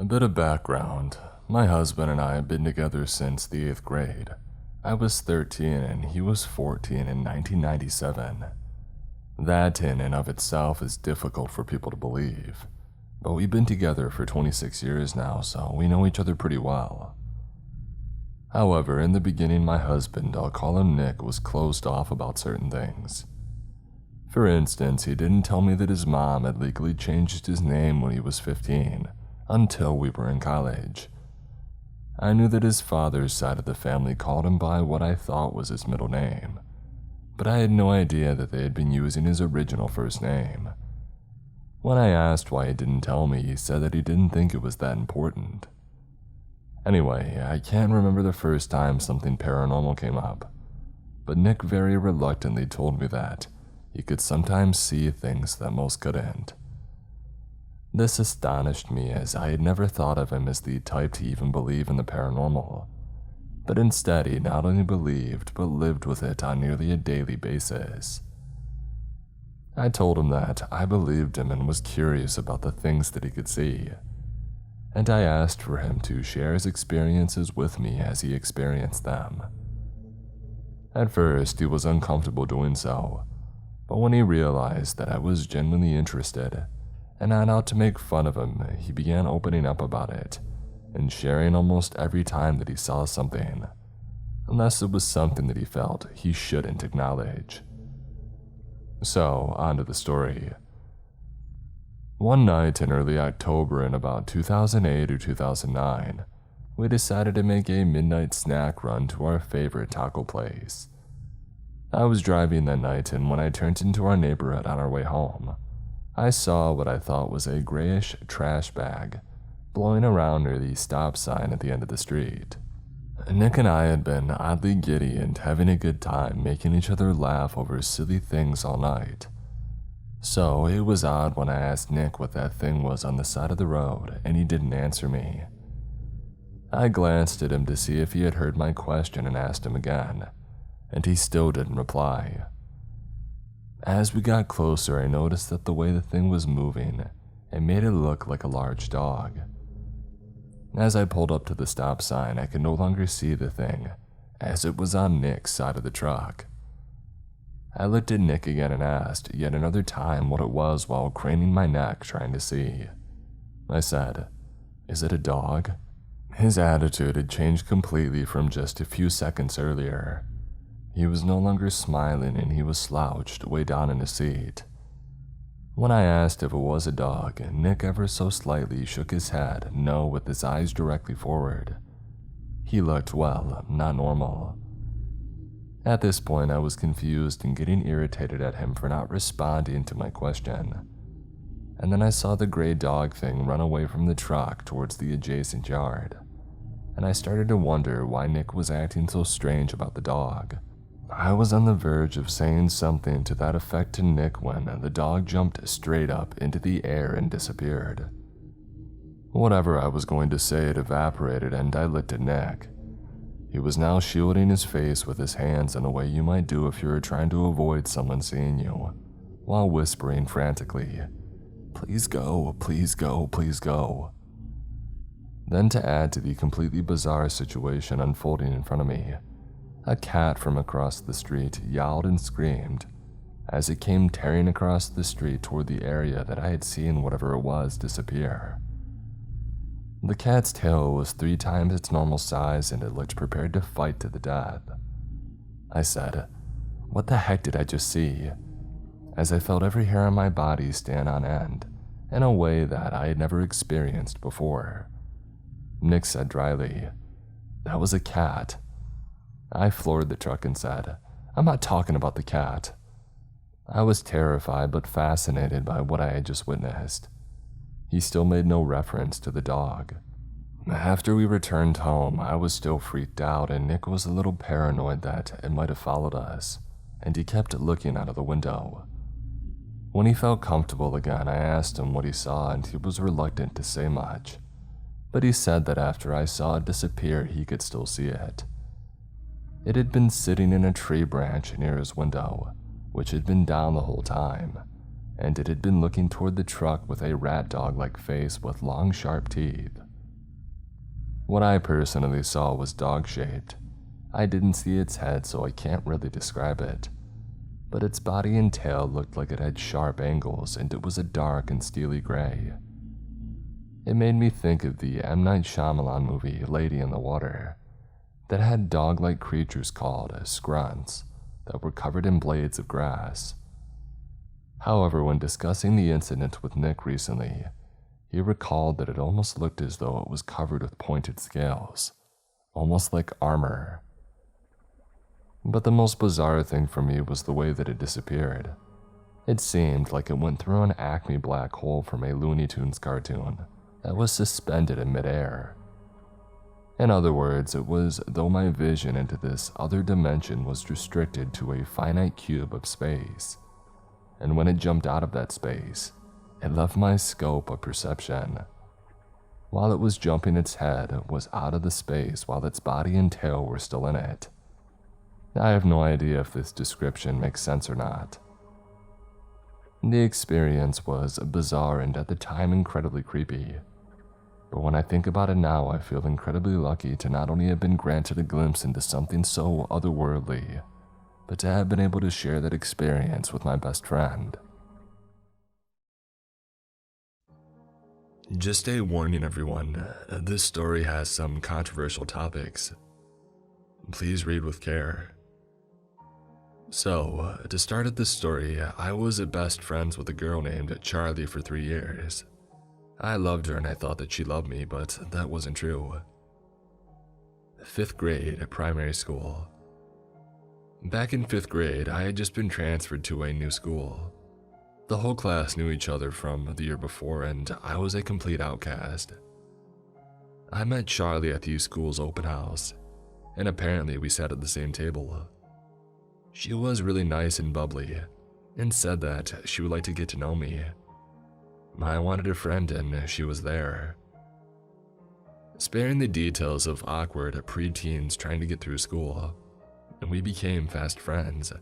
A bit of background. My husband and I have been together since the 8th grade. I was 13 and he was 14 in 1997. That in and of itself is difficult for people to believe, but we've been together for 26 years now, so we know each other pretty well. However, in the beginning, my husband, I'll call him Nick, was closed off about certain things. For instance, he didn't tell me that his mom had legally changed his name when he was 15, until we were in college. I knew that his father's side of the family called him by what I thought was his middle name, but I had no idea that they had been using his original first name. When I asked why he didn't tell me, he said that he didn't think it was that important. Anyway, I can't remember the first time something paranormal came up, but Nick very reluctantly told me that he could sometimes see things that most couldn't. This astonished me, as I had never thought of him as the type to even believe in the paranormal, but instead he not only believed but lived with it on nearly a daily basis. I told him that I believed him and was curious about the things that he could see, and I asked for him to share his experiences with me as he experienced them. At first, he was uncomfortable doing so, but when he realized that I was genuinely interested and not out to make fun of him, he began opening up about it and sharing almost every time that he saw something, unless it was something that he felt he shouldn't acknowledge. So, on to the story. One night in early October in about 2008 or 2009, we decided to make a midnight snack run to our favorite taco place. I was driving that night, and when I turned into our neighborhood on our way home, I saw what I thought was a grayish trash bag blowing around near the stop sign at the end of the street. Nick and I had been oddly giddy and having a good time making each other laugh over silly things all night. So it was odd when I asked Nick what that thing was on the side of the road, and he didn't answer me. I glanced at him to see if he had heard my question and asked him again, and he still didn't reply. As we got closer, I noticed that the way the thing was moving, it made it look like a large dog. As I pulled up to the stop sign, I could no longer see the thing, as it was on Nick's side of the truck. I looked at Nick again and asked yet another time what it was while craning my neck trying to see. I said, "Is it a dog?" His attitude had changed completely from just a few seconds earlier. He was no longer smiling and he was slouched way down in his seat. When I asked if it was a dog, Nick ever so slightly shook his head no with his eyes directly forward. He looked, well, not normal. At this point, I was confused and getting irritated at him for not responding to my question. And then I saw the gray dog thing run away from the truck towards the adjacent yard, and I started to wonder why Nick was acting so strange about the dog. I was on the verge of saying something to that effect to Nick when the dog jumped straight up into the air and disappeared. Whatever I was going to say had evaporated, and I looked at Nick. He was now shielding his face with his hands in a way you might do if you were trying to avoid someone seeing you, while whispering frantically, "Please go, please go, please go." Then, to add to the completely bizarre situation unfolding in front of me, a cat from across the street yowled and screamed as it came tearing across the street toward the area that I had seen whatever it was disappear. The cat's tail was 3 times its normal size and it looked prepared to fight to the death. I said, "What the heck did I just see?" as I felt every hair on my body stand on end in a way that I had never experienced before. Nick said dryly, "That was a cat." I floored the truck and said, "I'm not talking about the cat." I was terrified but fascinated by what I had just witnessed. He still made no reference to the dog. After we returned home, I was still freaked out and Nick was a little paranoid that it might have followed us, and he kept looking out of the window. When he felt comfortable again, I asked him what he saw and he was reluctant to say much, but he said that after I saw it disappear, he could still see it. It had been sitting in a tree branch near his window, which had been down the whole time, and it had been looking toward the truck with a rat dog-like face with long, sharp teeth. What I personally saw was dog-shaped. I didn't see its head, so I can't really describe it. But its body and tail looked like it had sharp angles, and it was a dark and steely gray. It made me think of the M. Night Shyamalan movie Lady in the Water, that had dog-like creatures called scrunts that were covered in blades of grass. However, when discussing the incident with Nick recently, he recalled that it almost looked as though it was covered with pointed scales, almost like armor. But the most bizarre thing for me was the way that it disappeared. It seemed like it went through an Acme black hole from a Looney Tunes cartoon that was suspended in midair. In other words, it was as though my vision into this other dimension was restricted to a finite cube of space, and when it jumped out of that space, it left my scope of perception. While it was jumping, its head was out of the space while its body and tail were still in it. I have no idea if this description makes sense or not. The experience was bizarre and at the time incredibly creepy. But when I think about it now, I feel incredibly lucky to not only have been granted a glimpse into something so otherworldly, but to have been able to share that experience with my best friend. Just a warning, everyone, this story has some controversial topics. Please read with care. So, to start at this story, I was best friends with a girl named Charlie for 3 years. I loved her and I thought that she loved me, but that wasn't true. 5th grade at primary school. Back in 5th grade, I had just been transferred to a new school. The whole class knew each other from the year before, and I was a complete outcast. I met Charlie at the school's open house, and apparently we sat at the same table. She was really nice and bubbly, and said that she would like to get to know me. I wanted a friend, and she was there. Sparing the details of awkward preteens trying to get through school, we became fast friends.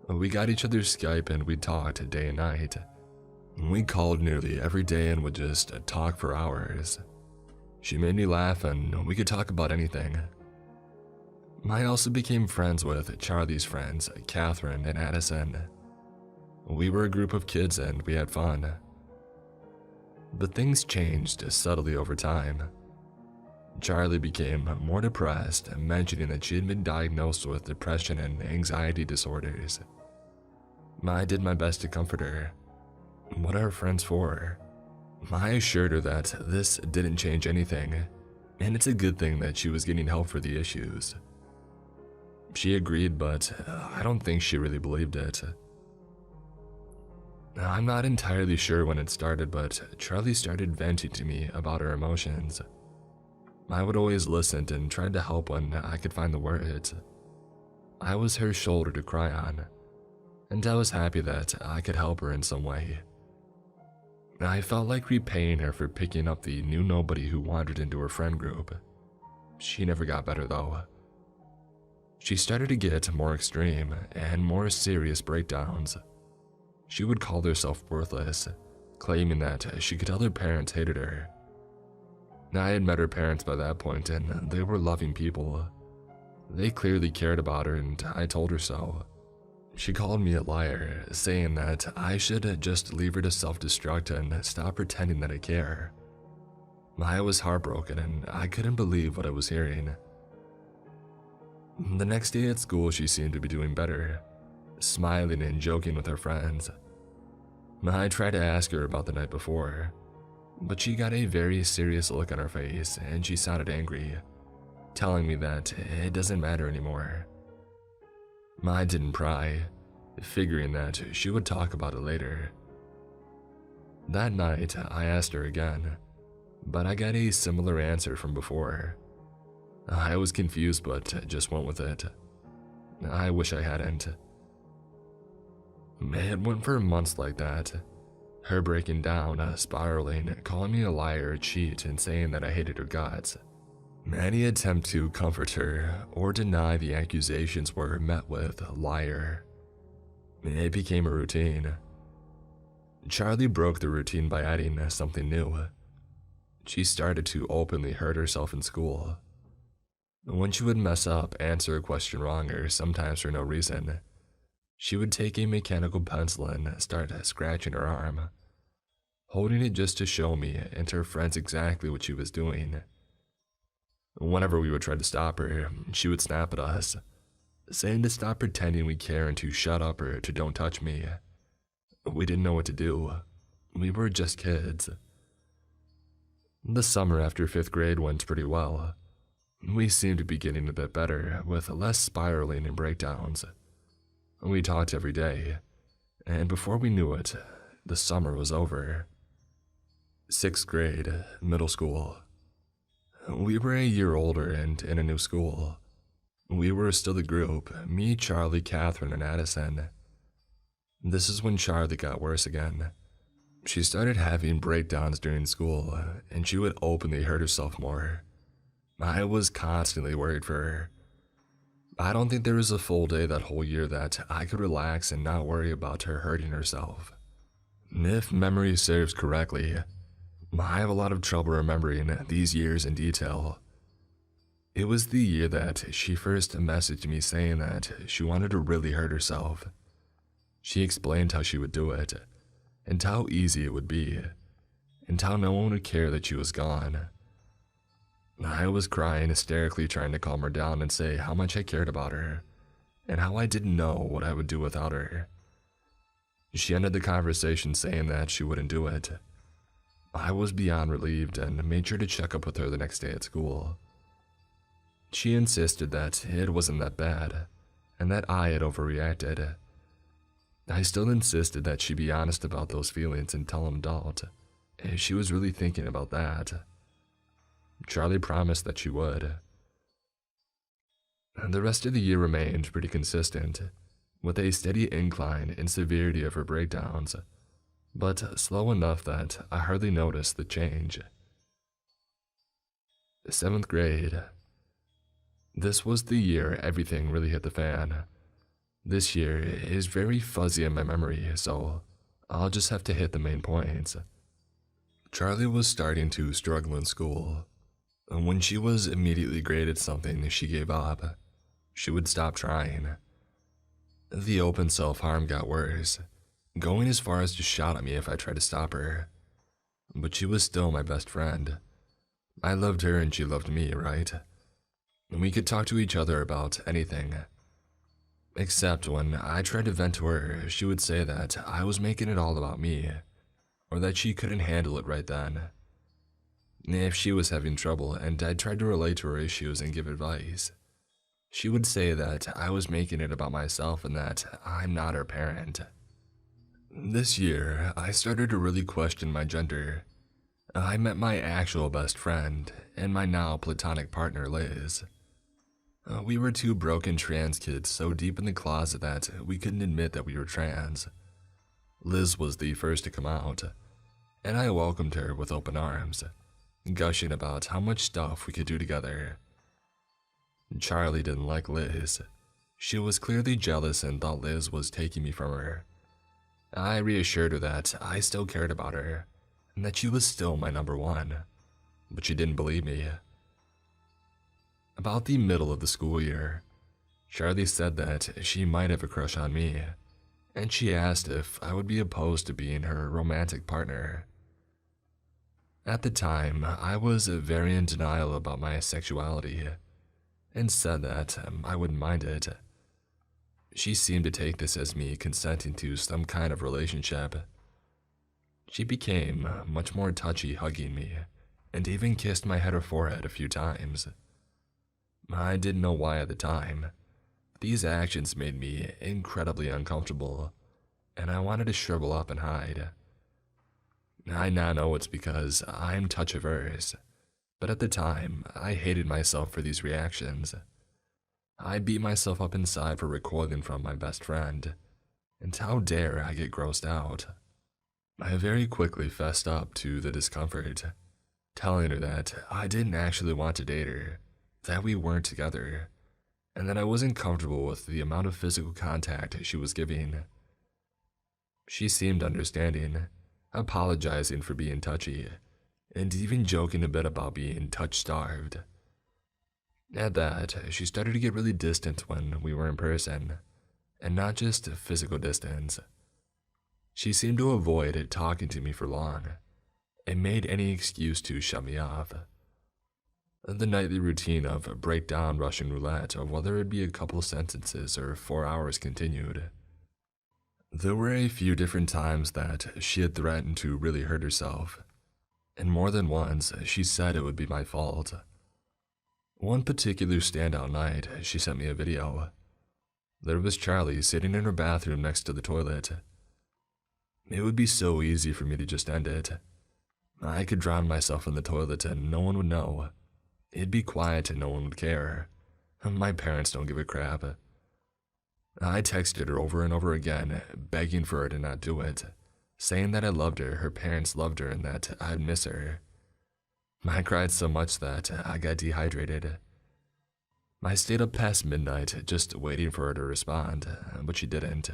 We got each other's Skype and we talked day and night. We called nearly every day and would just talk for hours. She made me laugh and we could talk about anything. I also became friends with Charlie's friends, Catherine and Addison. We were a group of kids and we had fun. But things changed subtly over time. Charlie became more depressed, mentioning that she had been diagnosed with depression and anxiety disorders. I did my best to comfort her. What are friends for? I assured her that this didn't change anything, and it's a good thing that she was getting help for the issues. She agreed, but I don't think she really believed it. I'm not entirely sure when it started, but Charlie started venting to me about her emotions. I would always listen and try to help when I could find the words. I was her shoulder to cry on, and I was happy that I could help her in some way. I felt like repaying her for picking up the new nobody who wandered into her friend group. She never got better though. She started to get more extreme and more serious breakdowns. She would call herself worthless, claiming that she could tell her parents hated her. I had met her parents by that point and they were loving people. They clearly cared about her and I told her so. She called me a liar, saying that I should just leave her to self-destruct and stop pretending that I care. I was heartbroken and I couldn't believe what I was hearing. The next day at school, she seemed to be doing better, smiling and joking with her friends. I tried to ask her about the night before, but she got a very serious look on her face and she sounded angry, telling me that it doesn't matter anymore. I didn't pry, figuring that she would talk about it later. That night, I asked her again, but I got a similar answer from before. I was confused but just went with it. I wish I hadn't. It went for months like that. Her breaking down, spiraling, calling me a liar, a cheat, and saying that I hated her guts. Any attempt to comfort her or deny the accusations were met with liar. It became a routine. Charlie broke the routine by adding something new. She started to openly hurt herself in school. When she would mess up, answer a question wrong, or sometimes for no reason, she would take a mechanical pencil and start scratching her arm, holding it just to show me and her friends exactly what she was doing. Whenever we would try to stop her, she would snap at us, saying to stop pretending we care and to shut up or to don't touch me. We didn't know what to do. We were just kids. The summer after 5th grade went pretty well. We seemed to be getting a bit better, with less spiraling and breakdowns. We talked every day, and before we knew it, the summer was over. 6th grade, middle school. We were a year older and in a new school. We were still the group, me, Charlie, Catherine, and Addison. This is when Charlie got worse again. She started having breakdowns during school, and she would openly hurt herself more. I was constantly worried for her. I don't think there was a full day that whole year that I could relax and not worry about her hurting herself. If memory serves correctly, I have a lot of trouble remembering these years in detail. It was the year that she first messaged me saying that she wanted to really hurt herself. She explained how she would do it, and how easy it would be, and how no one would care that she was gone. I was crying hysterically, trying to calm her down and say how much I cared about her, and how I didn't know what I would do without her. She ended the conversation saying that she wouldn't do it. I was beyond relieved and made sure to check up with her the next day at school. She insisted that it wasn't that bad, and that I had overreacted. I still insisted that she be honest about those feelings and tell an adult if she was really thinking about that. Charlie promised that she would. The rest of the year remained pretty consistent, with a steady incline in severity of her breakdowns, but slow enough that I hardly noticed the change. 7th grade. This was the year everything really hit the fan. This year is very fuzzy in my memory, so I'll just have to hit the main points. Charlie was starting to struggle in school. When she was immediately graded something, she gave up. She would stop trying. The open self-harm got worse, going as far as to shout at me if I tried to stop her. But she was still my best friend. I loved her and she loved me, right? We could talk to each other about anything. Except when I tried to vent to her, she would say that I was making it all about me, or that she couldn't handle it right then. If she was having trouble and I tried to relate to her issues and give advice, she would say that I was making it about myself and that I'm not her parent. This year, I started to really question my gender. I met my actual best friend and my now platonic partner, Liz. We were two broken trans kids so deep in the closet that we couldn't admit that we were trans. Liz was the first to come out, and I welcomed her with open arms, gushing about how much stuff we could do together. Charlie didn't like Liz. She was clearly jealous and thought Liz was taking me from her. I reassured her that I still cared about her, and that she was still my number one, but she didn't believe me. About the middle of the school year, Charlie said that she might have a crush on me, and she asked if I would be opposed to being her romantic partner. At the time, I was very in denial about my sexuality, and said that I wouldn't mind it. She seemed to take this as me consenting to some kind of relationship. She became much more touchy, hugging me, and even kissed my head or forehead a few times. I didn't know why at the time. These actions made me incredibly uncomfortable, and I wanted to shrivel up and hide. I now know it's because I'm touch-averse, but at the time, I hated myself for these reactions. I beat myself up inside for recoiling from my best friend, and how dare I get grossed out. I very quickly fessed up to the discomfort, telling her that I didn't actually want to date her, that we weren't together, and that I wasn't comfortable with the amount of physical contact she was giving. She seemed understanding, apologizing for being touchy, and even joking a bit about being touch-starved. At that, she started to get really distant when we were in person, and not just physical distance. She seemed to avoid talking to me for long, and made any excuse to shut me off. The nightly routine of breakdown Russian roulette, of whether it be a couple sentences or 4 hours, continued. There were a few different times that she had threatened to really hurt herself, and more than once she said it would be my fault. One particular standout night, she sent me a video. There was Charlie sitting in her bathroom next to the toilet. It would be so easy for me to just end it. I could drown myself in the toilet and no one would know. It'd be quiet and no one would care. My parents don't give a crap. I texted her over and over again, begging for her to not do it, saying that I loved her parents loved her, and that I'd miss her. I cried so much that I got dehydrated. I stayed up past midnight just waiting for her to respond, but she didn't,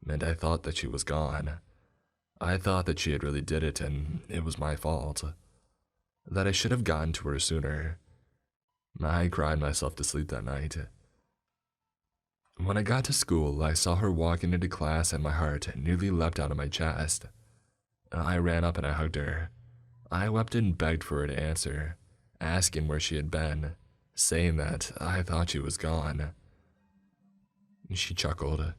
and I thought that she was gone. I thought that she had really did it and it was my fault, that I should have gotten to her sooner. I cried myself to sleep that night. When I got to school, I saw her walking into class and my heart nearly leapt out of my chest. I ran up and I hugged her. I wept and begged for her to answer, asking where she had been, saying that I thought she was gone. She chuckled.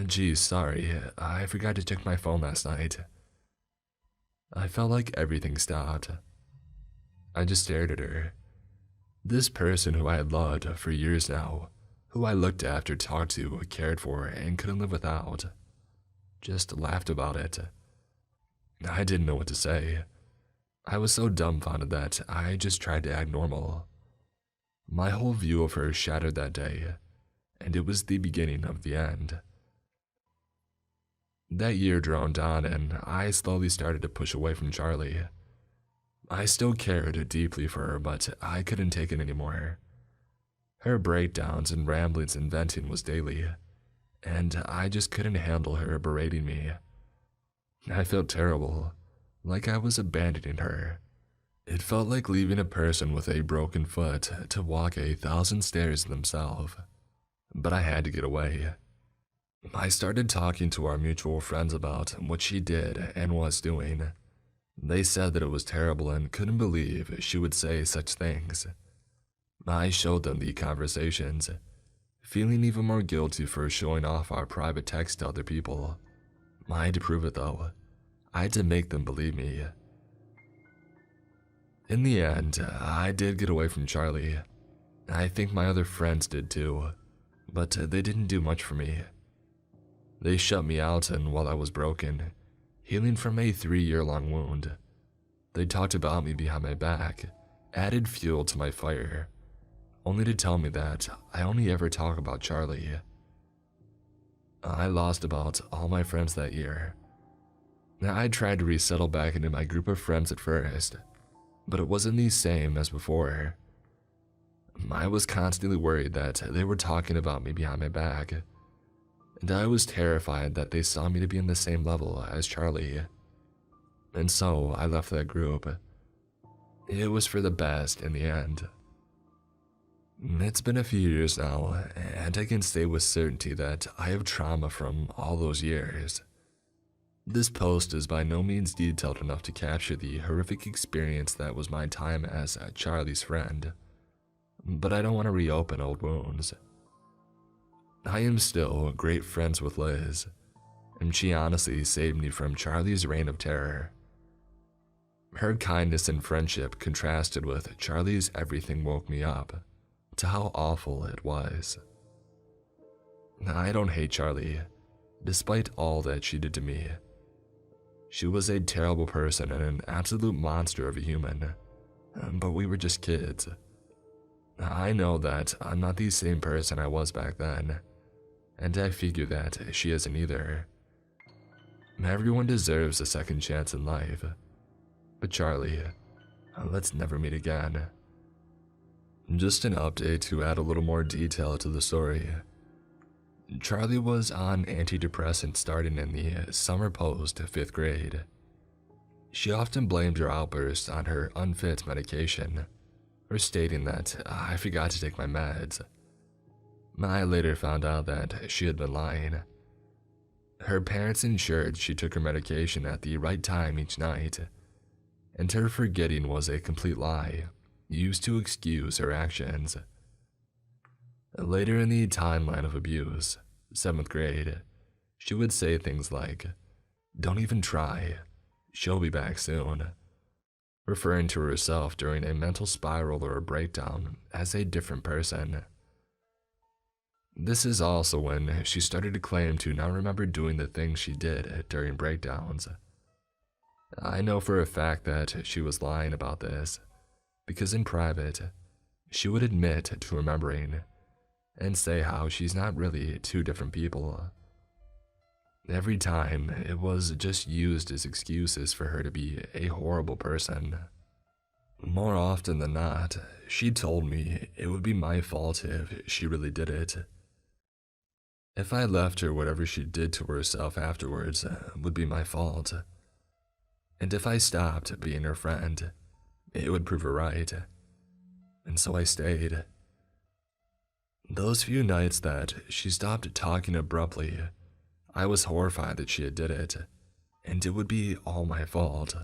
Geez, sorry, I forgot to check my phone last night. I felt like everything stopped. I just stared at her. This person who I had loved for years now, who I looked after, talked to, cared for, and couldn't live without, just laughed about it. I didn't know what to say. I was so dumbfounded that I just tried to act normal. My whole view of her shattered that day, and it was the beginning of the end. That year droned on, and I slowly started to push away from Charlie. I still cared deeply for her, but I couldn't take it anymore. Her breakdowns and ramblings and venting was daily, and I just couldn't handle her berating me. I felt terrible, like I was abandoning her. It felt like leaving a person with a broken foot to walk 1,000 stairs themselves. But I had to get away. I started talking to our mutual friends about what she did and was doing. They said that it was terrible and couldn't believe she would say such things. I showed them the conversations, feeling even more guilty for showing off our private text to other people. I had to prove it though. I had to make them believe me. In the end, I did get away from Charlie. I think my other friends did too, but they didn't do much for me. They shut me out, and while I was broken, healing from a 3-year-long wound, they talked about me behind my back, added fuel to my fire, only to tell me that I only ever talk about Charlie. I lost about all my friends that year. I tried to resettle back into my group of friends at first, but it wasn't the same as before. I was constantly worried that they were talking about me behind my back, and I was terrified that they saw me to be in the same level as Charlie. And so I left that group. It was for the best in the end. It's been a few years now, and I can say with certainty that I have trauma from all those years. This post is by no means detailed enough to capture the horrific experience that was my time as Charlie's friend, but I don't want to reopen old wounds. I am still great friends with Liz, and she honestly saved me from Charlie's reign of terror. Her kindness and friendship contrasted with Charlie's everything woke me up to how awful it was. I don't hate Charlie, despite all that she did to me. She was a terrible person and an absolute monster of a human, but we were just kids. I know that I'm not the same person I was back then, and I figure that she isn't either. Everyone deserves a second chance in life, but Charlie, let's never meet again. Just an update to add a little more detail to the story. Charlie was on antidepressants starting in the summer post 5th grade. She often blamed her outbursts on her unfit medication, or stating that I forgot to take my meds. I later found out that she had been lying. Her parents ensured she took her medication at the right time each night, and her forgetting was a complete lie, used to excuse her actions. Later in the timeline of abuse, 7th grade, she would say things like, "Don't even try, she'll be back soon," referring to herself during a mental spiral or a breakdown as a different person. This is also when she started to claim to not remember doing the things she did during breakdowns. I know for a fact that she was lying about this, because in private, she would admit to remembering and say how she's not really two different people. Every time, it was just used as excuses for her to be a horrible person. More often than not, she told me it would be my fault if she really did it. If I left her, whatever she did to herself afterwards would be my fault. And if I stopped being her friend, it would prove her right. And so I stayed. Those few nights that she stopped talking abruptly, I was horrified that she had did it, and it would be all my fault.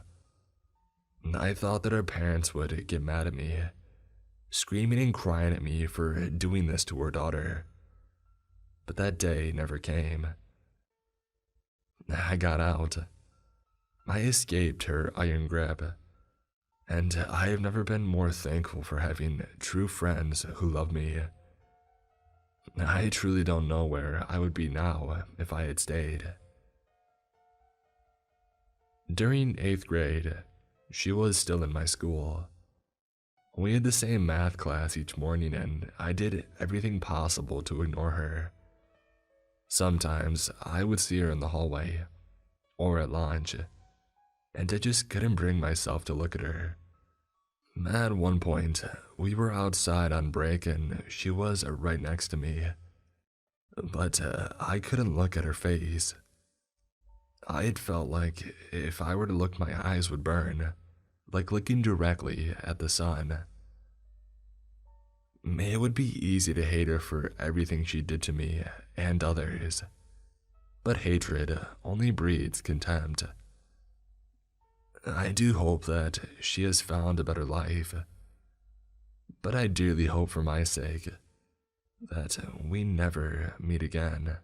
I thought that her parents would get mad at me, screaming and crying at me for doing this to her daughter. But that day never came. I got out. I escaped her iron grip, and I have never been more thankful for having true friends who love me. I truly don't know where I would be now if I had stayed. During 8th grade, she was still in my school. We had the same math class each morning, and I did everything possible to ignore her. Sometimes I would see her in the hallway or at lunch, and I just couldn't bring myself to look at her. At one point, we were outside on break and she was right next to me, but I couldn't look at her face. I had felt like if I were to look, my eyes would burn, like looking directly at the sun. It would be easy to hate her for everything she did to me and others, but hatred only breeds contempt. I do hope that she has found a better life, but I dearly hope for my sake that we never meet again.